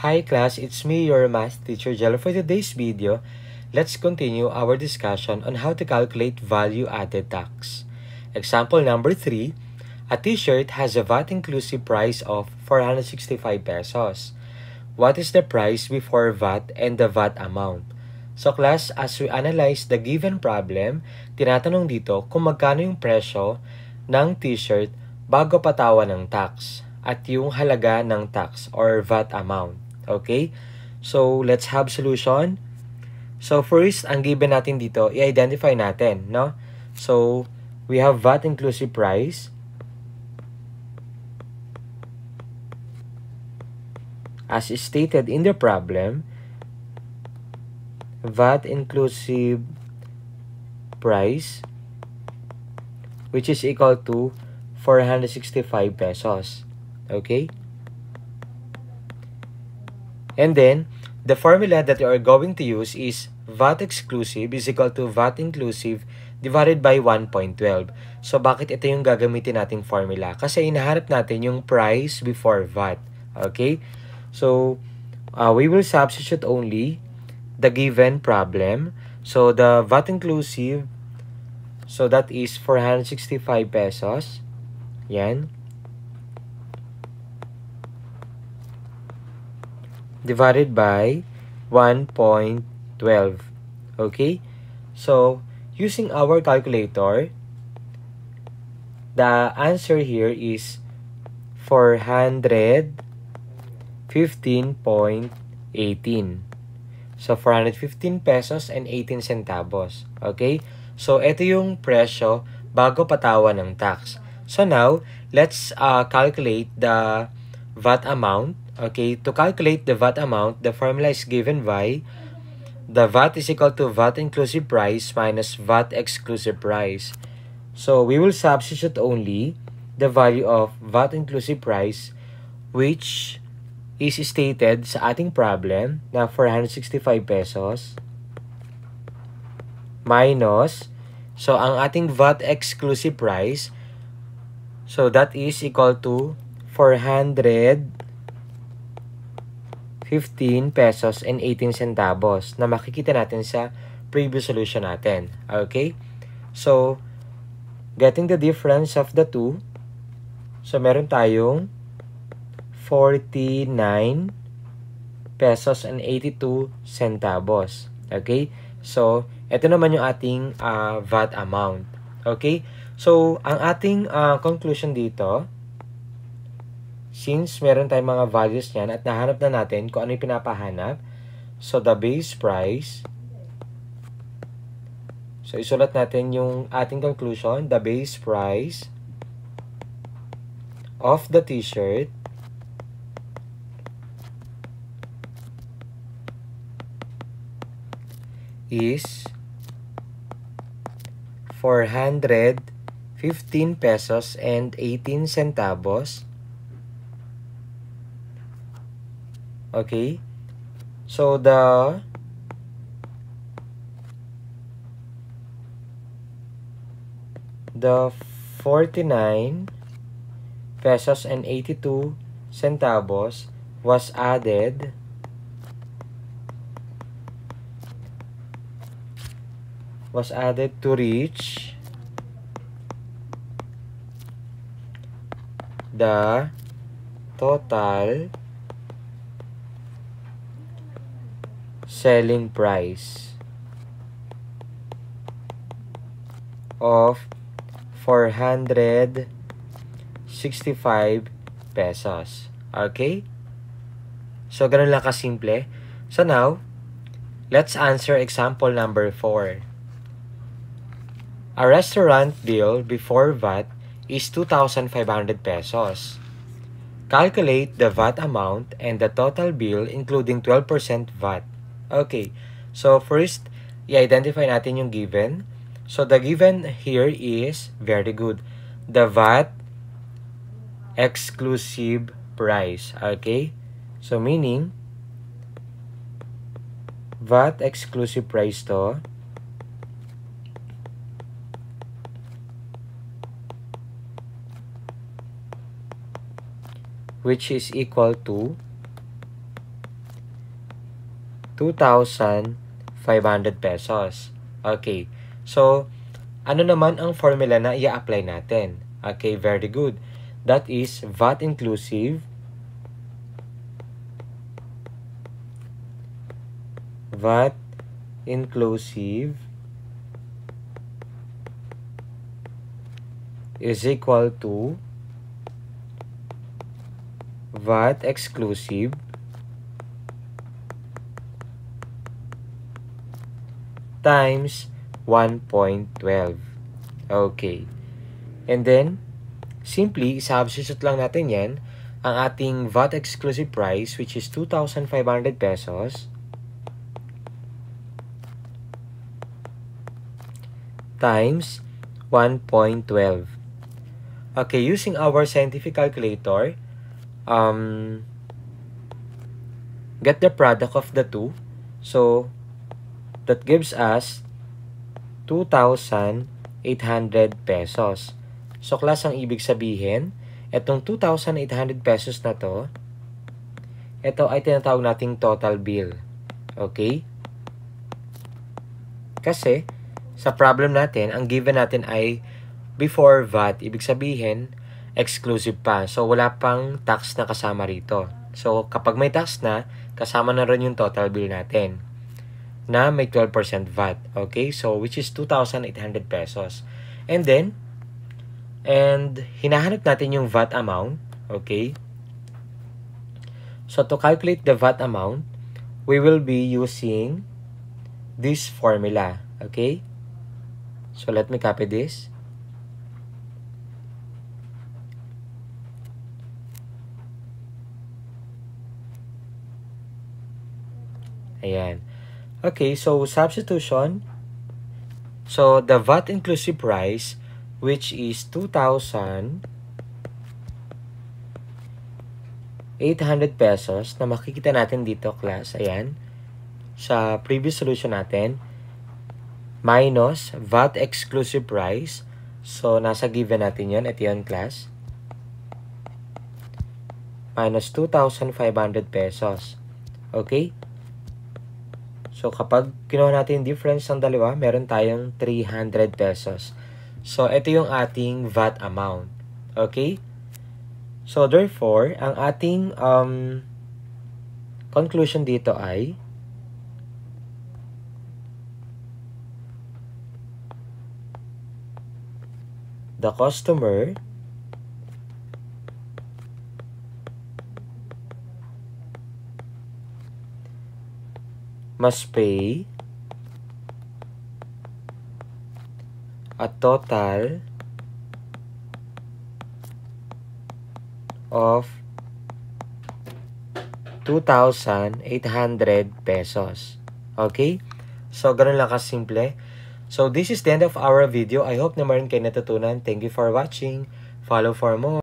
Hi class, it's me, your math teacher Jello. For today's video, let's continue our discussion on how to calculate value-added tax. Example number 3, a t-shirt has a VAT-inclusive price of 465 pesos. What is the price before VAT and the VAT amount? So class, as we analyze the given problem, tinatanong dito kung magkano yung presyo ng t-shirt bago patawan ng tax at yung halaga ng tax or VAT amount. Okay? So, let's have solution. So, first, ang given natin dito, i-identify natin, no? So, we have VAT inclusive price. As stated in the problem, VAT inclusive price, which is equal to 465 pesos. Okay? And then, the formula that you are going to use is VAT exclusive is equal to VAT inclusive divided by 1.12. So, bakit ito yung gagamitin nating formula? Kasi inaharap natin yung price before VAT. Okay? So, we will substitute only the given problem. So, the VAT inclusive, so that is 465 pesos. Yan. Divided by 1.12. Okay? So, using our calculator, the answer here is 415.18. So, 415 pesos and 18 centavos. Okay? So, ito yung presyo bago patawan ng tax. So, now, let's calculate the VAT amount. Okay, to calculate the VAT amount, the formula is given by the VAT is equal to VAT inclusive price minus VAT exclusive price. So, we will substitute only the value of VAT inclusive price, which is stated sa ating problem na 465 pesos minus, so ang ating VAT exclusive price, so that is equal to 415 pesos and 18 centavos na makikita natin sa previous solution natin. Okay? So, getting the difference of the two, so meron tayong 49 pesos and 82 centavos. Okay? So, ito naman yung ating VAT amount. Okay? So, ang ating conclusion dito, since meron tayong mga values niyan at nahanap na natin kung ano yung pinapahanap, so the base price, so isulat natin yung ating conclusion, the base price of the t-shirt is 415 pesos and 18 centavos. Okay, so the the 49 pesos and 82 centavos was added to reach the total selling price of 465 pesos. Okay? So, ganun lang kasimple. So, now, let's answer example number 4. A restaurant bill before VAT is 2,500 pesos. Calculate the VAT amount and the total bill including 12% VAT. Okay, so first, i-identify natin yung given. So, the given here is, very good, the VAT exclusive price. Okay, so meaning, VAT exclusive price to, which is equal to 2,500 pesos. Okay. So, ano naman ang formula na i-apply natin? Okay, very good. That is VAT inclusive. VAT inclusive is equal to VAT exclusive times 1.12. Okay. And then, simply, substitute lang natin yan, ang ating VAT exclusive price, which is 2,500 pesos, times 1.12. Okay, using our scientific calculator, get the product of the two. So, that gives us 2,800 pesos. So, class, ang ibig sabihin, itong 2,800 pesos na to, ito ay tinatawag nating total bill. Okay? Kasi, sa problem natin, ang given natin ay before VAT. Ibig sabihin, exclusive pa. So, wala pang tax na kasama rito. So, kapag may tax na, kasama na rin yung total bill natin na may 12% VAT. Okay? So, which is 2,800 pesos. And then, hinahanap natin yung VAT amount. Okay? So, to calculate the VAT amount, we will be using this formula. Okay? So, let me copy this. Ayan. Okay, so substitution. So, the VAT inclusive price, which is 2,800 pesos, na makikita natin dito, class. Ayan. Sa previous solution natin, minus VAT exclusive price. So, nasa given natin yan. Ito yan, class. Minus 2,500 pesos. Okay? So, kapag kinuha natin yung difference ng dalawa, meron tayong 300 pesos. So, ito yung ating VAT amount. Okay? So, therefore, ang ating conclusion dito ay the customer must pay a total of 2,800 pesos. Okay? So, ganun lang kasimple. So, this is the end of our video. I hope na meron kayo natutunan. Thank you for watching. Follow for more.